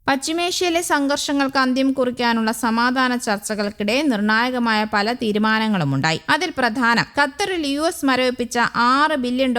പശ്ചിമേഷ്യയിലെ സംഘർഷങ്ങൾക്ക് അന്ത്യം കുറിക്കാനുള്ള സമാധാന ചർച്ചകൾക്കിടെ നിർണായകമായ പല തീരുമാനങ്ങളുമുണ്ടായി. അതിൽ പ്രധാനം ഖത്തറിൽ US മരവിപ്പിച്ച $6 ബില്യൺ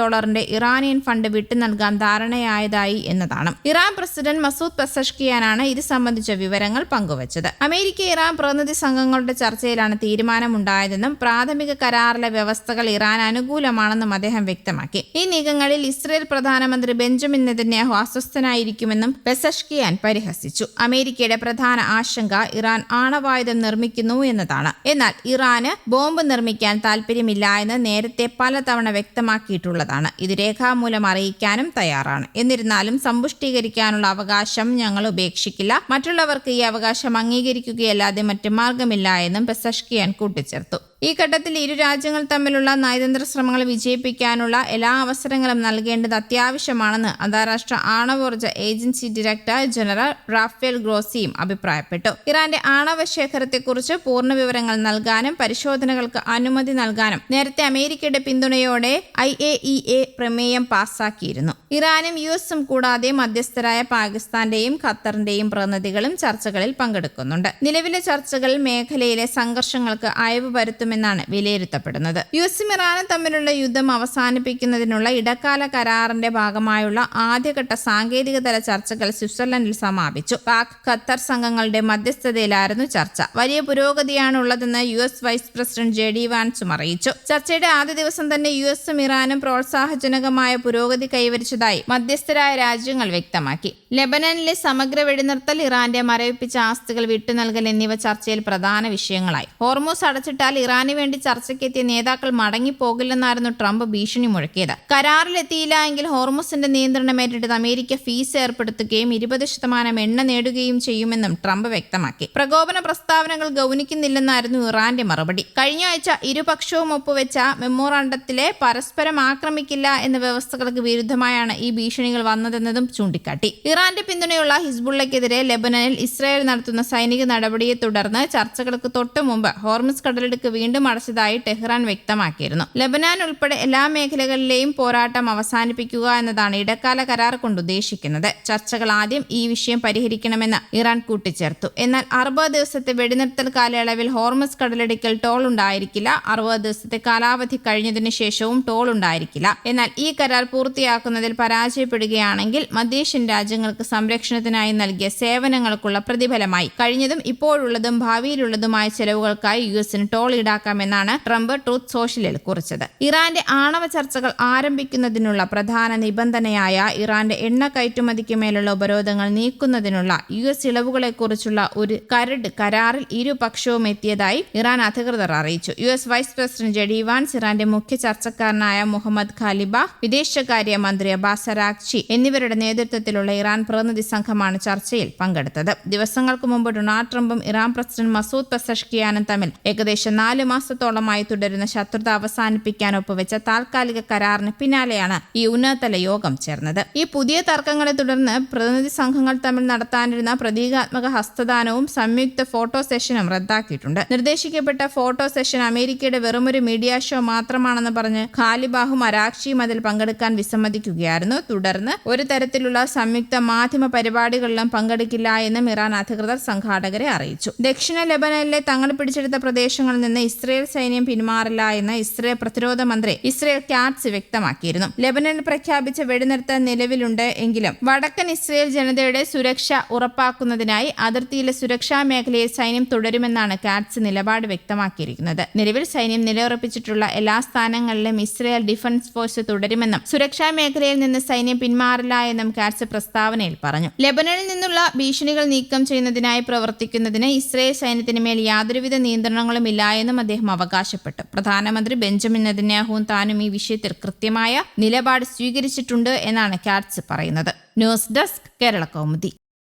ഇറാനിയൻ ഫണ്ട് വിട്ടു നൽകാൻ ധാരണയായതായി എന്നതാണ്. ഇറാൻ പ്രസിഡന്റ് മസൂദ് പെസഷ്കിയാനാണ് ഇത് സംബന്ധിച്ച വിവരങ്ങൾ പങ്കുവച്ചത്. അമേരിക്ക ഇറാൻ പ്രതിനിധി സംഘങ്ങളുടെ ചർച്ചയിലാണ് തീരുമാനമുണ്ടായതെന്നും പ്രാഥമിക കരാറിലെ വ്യവസ്ഥകൾ ഇറാൻ അനുകൂലമാണെന്നും അദ്ദേഹം വ്യക്തമാക്കി. ഈ നീക്കങ്ങളിൽ ഇസ്രയേൽ പ്രധാനമന്ത്രി ബെഞ്ചമിൻ നെതന്യാഹു അസ്വസ്ഥനായിരിക്കുമെന്നും പെസഷ്കിയാൻ പരിഹസിച്ചു. അമേരിക്കയുടെ പ്രധാന ആശങ്ക ഇറാൻ ആണവായുധം നിർമ്മിക്കുന്നു എന്നതാണ്. എന്നാൽ ഇറാന് ബോംബ് നിർമ്മിക്കാൻ താൽപര്യമില്ല എന്ന് നേരത്തെ പലതവണ വ്യക്തമാക്കിയിട്ടുള്ളതാണ്. ഇത് രേഖാമൂലം അറിയിക്കാനും തയ്യാറാണ്. എന്നിരുന്നാലും സമ്പുഷ്ടീകരിക്കാനുള്ള അവകാശം ഞങ്ങൾ ഉപേക്ഷിക്കില്ല. മറ്റുള്ളവർക്ക് ഈ അവകാശം അംഗീകരിക്കുകയല്ലാതെ മറ്റു മാർഗമില്ല എന്നും പെസഷ്കിയാൻ കൂട്ടിച്ചേർത്തു. ഈ ഘട്ടത്തിൽ ഇരു രാജ്യങ്ങൾ തമ്മിലുള്ള നയതന്ത്ര ശ്രമങ്ങൾ വിജയിപ്പിക്കാനുള്ള എല്ലാ അവസരങ്ങളും നൽകേണ്ടത് അത്യാവശ്യമാണെന്ന് അന്താരാഷ്ട്ര ആണവോർജ്ജ ഏജൻസി ഡയറക്ടർ ജനറൽ റാഫേൽ ഗ്രോസിയും അഭിപ്രായപ്പെട്ടു. ഇറാന്റെ ആണവ ശേഖരത്തെക്കുറിച്ച് പൂർണ്ണ വിവരങ്ങൾ നൽകാനും പരിശോധനകൾക്ക് അനുമതി നൽകാനും നേരത്തെ അമേരിക്കയുടെ പിന്തുണയോടെ IAEA പ്രമേയം പാസാക്കിയിരുന്നു. ഇറാനും US കൂടാതെ മധ്യസ്ഥരായ പാകിസ്ഥാന്റെയും ഖത്തറിന്റെയും പ്രതിനിധികളും ചർച്ചകളിൽ പങ്കെടുക്കുന്നുണ്ട്. നിലവിലെ ചർച്ചകൾ മേഖലയിലെ സംഘർഷങ്ങൾക്ക് അയവ് വരുത്തുമെന്നാണ് വിലയിരുത്തപ്പെടുന്നത്. US ഇറാനും തമ്മിലുള്ള യുദ്ധം അവസാനിപ്പിക്കുന്നതിനുള്ള ഇടക്കാല കരാറിന്റെ ഭാഗമായുള്ള ആദ്യഘട്ട സാങ്കേതികതല ചർച്ചകൾ സ്വിറ്റ്സർലൻഡിൽ സമാപിച്ചു. പാക് ഖത്തർ സംഘങ്ങളുടെ മധ്യസ്ഥതയിലായിരുന്നു ചർച്ച. വലിയ പുരോഗതിയാണുള്ളതെന്ന് US വൈസ് പ്രസിഡന്റ് JD വാൻസും അറിയിച്ചു. ചർച്ചയുടെ ആദ്യ ദിവസം തന്നെ US ഇറാനും പ്രോത്സാഹജനകമായ പുരോഗതി കൈവരിച്ചതായി മധ്യസ്ഥരായ രാജ്യങ്ങൾ വ്യക്തമാക്കി. ലെബനനിലെ സമഗ്ര വെടിനിർത്തൽ, ഇറാന്റെ മരവിപ്പിച്ച ആസ്തികൾ വിട്ടുനൽകൽ എന്നിവ ചർച്ചയിൽ പ്രധാന വിഷയങ്ങളായി. ഹോർമൂസ് അടച്ചിട്ടാൽ ഇറാന് വേണ്ടി ചർച്ചയ്ക്കെത്തിയ നേതാക്കൾ മടങ്ങിപ്പോകില്ലെന്നായിരുന്നു ട്രംപ് ഭീഷണി മുഴക്കിയത്. കരാറിലെത്തിയില്ല എങ്കിൽ ഹോർമൂസിന്റെ നിയന്ത്രണം ഏറ്റെടുത്ത് അമേരിക്ക ഫീസ് ഏർപ്പെടുത്തുകയും 20% എണ്ണ നേടുകയും ചെയ്യുമെന്നും ട്രംപ് വ്യക്തമാക്കി. പ്രകോപന പ്രസ്താവനകൾ ഗൗനിക്കുന്നില്ലെന്നായിരുന്നു ഇറാന്റെ മറുപടി. കഴിഞ്ഞ ആഴ്ച ഇരുപക്ഷവും ഒപ്പുവെച്ച മെമ്മോറാണ്ടത്തിലെ പരസ്പരം ആക്രമിക്കില്ല എന്ന വ്യവസ്ഥകൾക്ക് വിരുദ്ധമായാണ് ഈ ഭീഷണികൾ വന്നതെന്നതും ചൂണ്ടിക്കാട്ടി. ഇറാന്റെ പിന്തുണയുള്ള ഹിസ്ബുള്ളയ്ക്കെതിരെ ലെബനനിൽ ഇസ്രായേൽ നടത്തുന്ന സൈനിക നടപടിയെ തുടർന്ന് ചർച്ചകൾക്ക് തൊട്ടു മുമ്പ് ഹോർമുസ് കടലിടുക്ക് വീണ്ടും അടച്ചതായി ടെഹ്റാൻ വ്യക്തമാക്കിയിരുന്നു. ലെബനാൻ ഉൾപ്പെടെ എല്ലാ മേഖലകളിലെയും പോരാട്ടം അവസാനിപ്പിക്കുക എന്നതാണ് ഇടക്കാല കരാർ കൊണ്ട് ഉദ്ദേശിക്കുന്നത്. ചർച്ചകൾ ആദ്യം ഈ വിഷയം പരിഹരിക്കണമെന്ന് ഇറാൻ കൂട്ടിച്ചേർത്തു. എന്നാൽ 60 ദിവസത്തെ വെടിനിർത്തൽ കാലയളവിൽ ഹോർമുസ് കടലിടുക്കിൽ ടോൾ ഉണ്ടായിരിക്കില്ല. 60 ദിവസത്തെ കാലാവധി കഴിഞ്ഞതിനു ശേഷവും ടോൾ ഉണ്ടായിരിക്കില്ല. എന്നാൽ ഈ കരാർ പൂർത്തിയാക്കുന്നതിൽ പരാജയപ്പെടുകയാണെങ്കിൽ മധ്യേഷ്യൻ രാജ്യങ്ങൾക്ക് സംരക്ഷണത്തിനായി നൽകിയ സേവനങ്ങൾക്കുള്ള പ്രതിഫലമായി കഴിഞ്ഞതും ഇപ്പോഴുള്ളതും ഭാവിയിലുള്ളതുമായ ചെലവുകൾക്കായി US ടോൾ ഈടാക്കാമെന്നാണ് ട്രംപ് ട്രൂത്ത് സോഷ്യലിൽ കുറിച്ചത്. ഇറാന്റെ ആണവ ചർച്ചകൾ ആരംഭിക്കുന്നതിനുള്ള പ്രധാന നിബന്ധനയായ ഇറാന്റെ എണ്ണ കയറ്റുമതിക്ക് മേലുള്ള ഉപരോധങ്ങൾ നീക്കുന്നതിനുള്ള US ഇളവുകളെക്കുറിച്ചുള്ള ഒരു കരട് കരാറിൽ ഇരുപക്ഷവും എത്തിയതായി ഇറാൻ അധികൃതർ അറിയിച്ചു. US vice president JD Vance, ഇറാന്റെ മുഖ്യ ചർച്ചക്കാരനായ മുഹമ്മദ് ഖാലിബാഫ്, വിദേശകാര്യ മന്ത്രി അബ്ബാസ് അരാഗ്ചി എന്നിവരുടെ നേതൃത്വത്തിലുള്ള ഇറാൻ പ്രതിനിധി സംഘമാണ് ചർച്ചയിൽ പങ്കെടുത്തത്. ദിവസങ്ങൾക്ക് മുമ്പ് ഡൊണാൾഡ് ട്രംപും ഇറാൻ പ്രസിഡന്റ് മസൂദ് പെസഷ്കിയാനും തമ്മിൽ ഏകദേശം 4 മാസത്തോളമായി തുടരുന്ന ശത്രുത അവസാനിപ്പിക്കാൻ ഒപ്പുവെച്ച താൽക്കാലിക കരാറിന് പിന്നാലെയാണ് ഈ ഉന്നതതല യോഗം ചേർന്നത്. ഈ പുതിയ തർക്കങ്ങളെ തുടർന്ന് പ്രതിനിധി സംഘങ്ങൾ തമ്മിൽ നടത്താനിരുന്ന പ്രതീകാത്മക ഹസ്തദാനവും സംയുക്ത ഫോട്ടോ സെഷനും റദ്ദാക്കിയിട്ടുണ്ട്. നിർദ്ദേശിക്കപ്പെട്ട ഫോട്ടോ സെഷൻ അമേരിക്കയുടെ വെറുമൊരു മീഡിയ ഷോ മാത്രമാണെന്ന് പറഞ്ഞ് ഖാലിബാഹും അരാഗ്ചിയും അതിൽ പങ്കെടുക്കാൻ വിസമ്മതിക്കുകയായിരുന്നു. തുടർന്ന് ഒരു തരത്തിലുള്ള സംയുക്ത മാധ്യമ പരിപാടികളിലും പങ്കെടുക്കില്ല എന്നും ഇറാൻ അധികൃതർ സംഘാടകരെ അറിയിച്ചു. ദക്ഷിണ ലെബനനിലെ തങ്ങൾ പിടിച്ചെടുത്ത പ്രദേശങ്ങളിൽ നിന്ന് ഇസ്രയേൽ സൈന്യം പിന്മാറില്ല എന്ന് ഇസ്രയേൽ പ്രതിരോധ മന്ത്രി ഇസ്രയേൽ കാറ്റ്സ് വ്യക്തമാക്കിയിരുന്നു. ലെബനനിൽ പ്രഖ്യാപിച്ച വെടിനിർത്തൽ നിലവിലുണ്ട് എങ്കിലും വടക്കൻ ഇസ്രയേൽ ജനതയുടെ സുരക്ഷ ഉറപ്പാക്കുന്നതിനായി അതിർത്തിയിലെ സുരക്ഷാ മേഖലയിൽ സൈന്യം തുടരുമെന്നാണ് കാറ്റ്സ് നിലപാട് വ്യക്തമാക്കിയിരിക്കുന്നത്. നിലവിൽ സൈന്യം നിലയുറപ്പിച്ചിട്ടുള്ള എല്ലാ സ്ഥാനങ്ങളിലും ഇസ്രയേൽ ഡിഫൻസ് ഫോഴ്സ് തുടരുമെന്നും സുരക്ഷാ മേഖലയിൽ നിന്ന് സൈന്യം പിന്മാറില്ല എന്നും കാറ്റ്സ് പ്രസ്താവനയിൽ പറഞ്ഞു. ലെബനനിൽ നിന്നുള്ള ഭീഷണികൾ നീക്കം ചെയ്യുന്നതിനായി പ്രവർത്തിക്കുന്നതിന് ഇസ്രയേൽ സൈന്യത്തിന് മേൽ യാതൊരുവിധ നിയന്ത്രണങ്ങളും ഇല്ല എന്നും അദ്ദേഹം അവകാശപ്പെട്ടു. പ്രധാനമന്ത്രി ബെഞ്ചമിൻ നെതന്യാഹുവും താനും ഈ വിഷയത്തിൽ കൃത്യമായ നിലപാട് സ്വീകരിച്ചിട്ടുണ്ട് എന്നാണ് കാറ്റ്സ് പറയുന്നത്. News desk, Kerala Kaumudi.